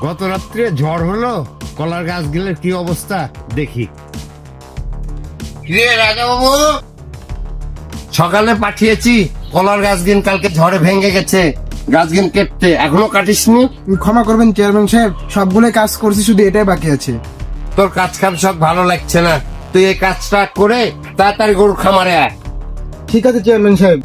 গত রাত্রে ঝড় হলো, কলার গাছগুলোর কি অবস্থা দেখি। রে রাজাবাবু, সকালে পাঠিয়েছি কলার গাছগুলো কালকে ঝড়ে ভেঙে গেছে, গাছগুলো কেটে এখনো কাটিসনি। ক্ষমা করবেন চেয়ারম্যান সাহেব, সবগুলো কাজ করছি, শুধু এটাই বাকি আছে। তোর কাজ কাম সব ভালো লাগছে না, তুই এই কাজটা করে তাড়াতাড়ি গরুর খামারে আয়। ঠিক আছে চেয়ারম্যান সাহেব।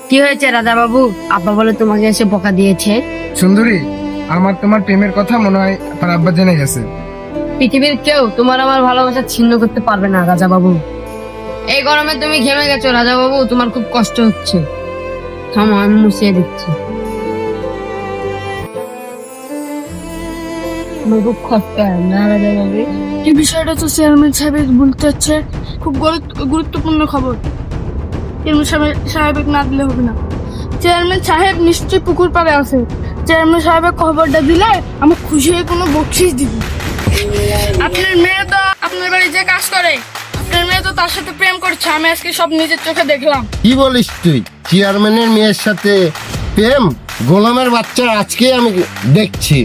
কি হয়েছে রাজা বাবু? আব্বা বলে তোমাকে এসে বকা দিয়েছে। সুন্দরী, আমার তোমার প্রেমের কথা মনে হয় আপনার আব্বা জেনে গেছে। পৃথিবীর কেউ তোমার আমার ভালোবাসা ছিন্ন করতে পারবে না রাজা বাবু। এই গরমে তুমি ঘেমে গেছো রাজা বাবু, তোমার খুব কষ্ট হচ্ছে। থামো, আমি মুছিয়ে দিচ্ছি। আমার খুব কষ্ট হয় না রাজা বাবু? এই বিষয়টা তো চেয়ারম্যান সাহেবের বলতে হচ্ছে, খুব গুরুত্বপূর্ণ খবর। চেয়ারম্যান সাহেব না দিলে হবে না। চেয়ারম্যান সাহেব নিশ্চয়ই পুকুর পাড়ে আছে। চেয়ারম্যান সাহেবের খবরটা দিলে আমার খুশি হয়ে কোনো বকশিস দিব। আপনার মেয়ে তো আপনার বাড়ি যে কাজ করে, আপনার মেয়ে তো তার সাথে প্রেম করছে। আমি আজকে সব নিজের চোখে দেখলাম। কি বলিস তুই? চেয়ারম্যানের মেয়ের সাথে প্রেম? গোলামের বাচ্চা, আজকে আমি দেখছি।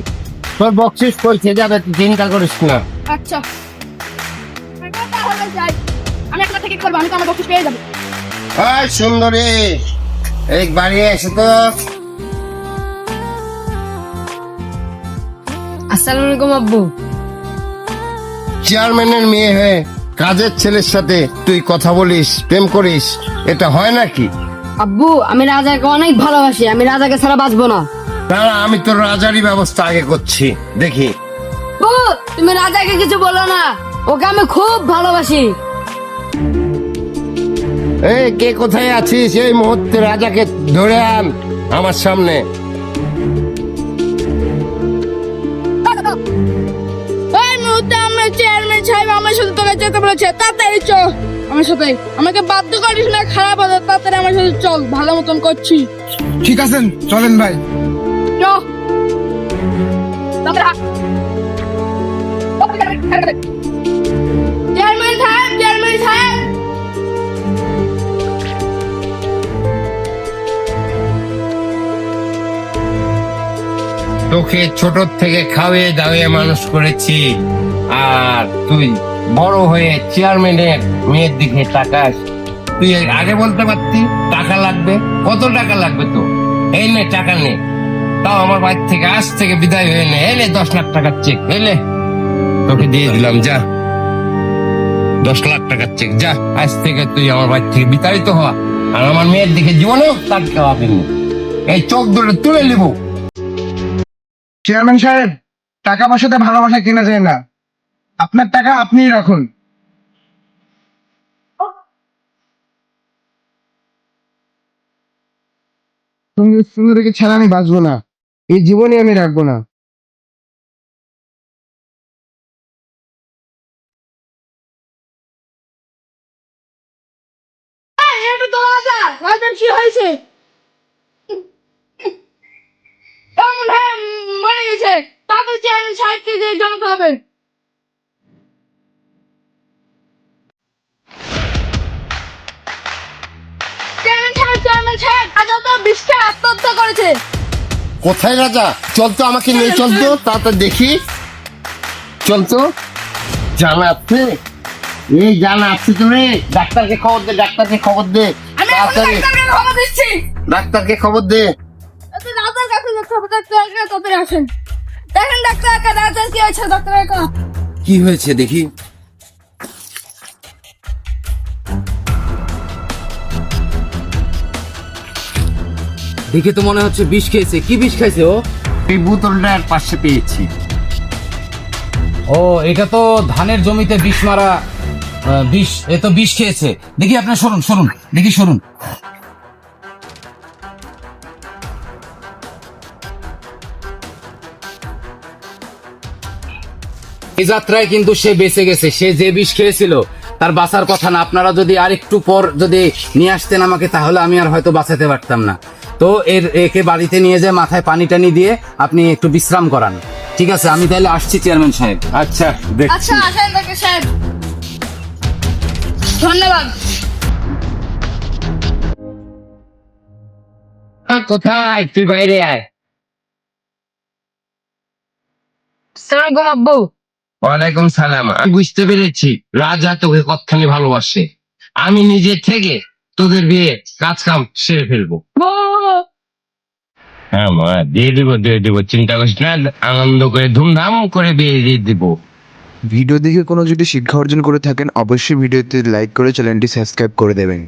তোর বকশিস পৌঁছে যাবে, তুই চিন্তা করিস না। আচ্ছা, তাহলে যাই। আমি একটা থেকে করবো, আমি তো আমার বকশিস পেয়ে যাবো। এই সুন্দরী, এই বাড়ি এসে তো। আসসালামু আলাইকুম আব্বু। চেয়ারম্যানের মেয়ে হয়ে কাজের ছেলের সাথে তুই কথা বলিস, প্রেম করিস, এটা হয় নাকি? আব্বু, আমি রাজাকে অনেক ভালোবাসি, আমি রাজাকে ছাড়া বাঁচবো না। দাঁড়া, আমি তোর রাজারই ব্যবস্থা আগে করছি, দেখি। তুমি রাজাকে কিছু বলো না, ওকে আমি খুব ভালোবাসি। এই কে কোথায় আছিস? এই মুহূর্তে রাজাকে ধরে আন আমার সামনে। এই মুহূর্তে আমরা চেয়ারম্যান সাহেব আমার সাথে তোকে যেতে বলেছে। তাড়াতাড়ি চল আমার সাথে, আমাকে বাধ্য করিস না, খারাপ হবে। তাড়াতাড়ি আমার সাথে চল, ভালো মতন করছি। ঠিক আছেন, চলেন ভাই। চল চেয়ারম্যান সাহেব, চেয়ারম্যান সাহেব। তোকে ছোট থেকে খাওয়িয়ে দাওয়িয়ে মানুষ করেছি, আর তুই বড় হয়ে চেয়ারম্যানের মেয়ের দিকে তাকাস। তুই আগে বলতে পারতি টাকা লাগবে। কত টাকা লাগবে তো? এই নে টাকা নে, তাও আমার বাড়ি থেকে আজ থেকে বিদায় হয়ে নে। এলে 10 লাখ টাকার চেক, এলে তোকে দিয়ে দিলাম, যা। 10 লাখ টাকার চেক, যা। আজ থেকে তুই আমার বাড়ি থেকে বিতাড়িত হওয়া, আর আমার মেয়ের দিকে জীবনেও তার খাওয়াবেন। এই চোখ ধরে তুলে নিব। চেয়ারম্যান সাহেব, টাকা পয়সাতে ভালোবাসা কেনা যায় না। আপনার টাকা আপনিই রাখুন। সুন্দরীকে ছাড়া আমি বাঁচবো না, এই জীবনে আমি রাখবো না। এটা তো রাজা। রাজার কি হয়েছে? এমন হ্যাঁ, মরে গেছে। তাদের চেয়ারম্যান সাহেবকে দিয়ে জানাতে হবে। চেয়ারম্যান সাহেব, রাজা তো বিষে আত্মহত্যা করেছে। কোথায় রাজা? চল তো, আমাকে নিয়ে চল তো, তাড়াতাড়ি দেখি। চল তো। জানা আছে? এই জানা আছে তুমি? ডাক্তারকে খবর দে, ডাক্তারকে খবর দে আমি এখন তাড়াতাড়ি। ডাক্তারকে খবর দিচ্ছি। ডাক্তারকে খবর দে। রাজার কাছে যেতে হবে। ডাক্তার তাড়াতাড়ি আসেন। দেখেন ডাক্তার, রাজার কি হয়েছে? ডাক্তার একা। কি হয়েছে দেখি। দেখে তো মনে হচ্ছে বিষ খেয়েছে। কি বিষ খাইছে ও? এই বোতলটার পাশে পেয়েছি। ও, এটা তো ধানের জমিতে বিষ মারা বিষ। এ তো বিষ খেয়েছে। দেখি আপনার সরুন সরুন, দেখি সরুন। এই যাত্রায় কিন্তু সে বেঁচে গেছে। সে যে বিষ খেয়েছিল তার বাঁচার কথা না। আপনারা যদি আরেকটু পর যদি নিয়ে আসতেন আমাকে, তাহলে আমি আর হয়তো বাঁচাতে পারতাম না। তো একে বাড়িতে নিয়ে যেয়ে মাথায় পানি টানি দিয়ে আপনি একটু বিশ্রাম করান। ঠিক আছে, আমি তাহলে আসছি চেয়ারম্যান সাহেব। আচ্ছা দেখ। আচ্ছা আসেন ডাক্তার সাহেব, ধন্যবাদ। কোথায়? তুই বাইরে আয়। আসসালামু আলাইকুম আব্বু। ওয়ালাইকুম সালাম। আমি বুঝতে পেরেছি রাজা তোকে কতখানি ভালোবাসে। আমি নিজে থেকে তোদের বিয়ে কাজ কাম সেরে ফেলবো। হ্যাঁ মা, দিয়ে দিব, চিন্তা করিস না। আনন্দ করে ধুমধাম করে বিয়ে দিয়ে দিব। ভিডিও দেখে কোনো যদি শিক্ষা অর্জন করে থাকেন অবশ্যই ভিডিওতে লাইক করে চ্যানেলটি সাবস্ক্রাইব করে দেবেন।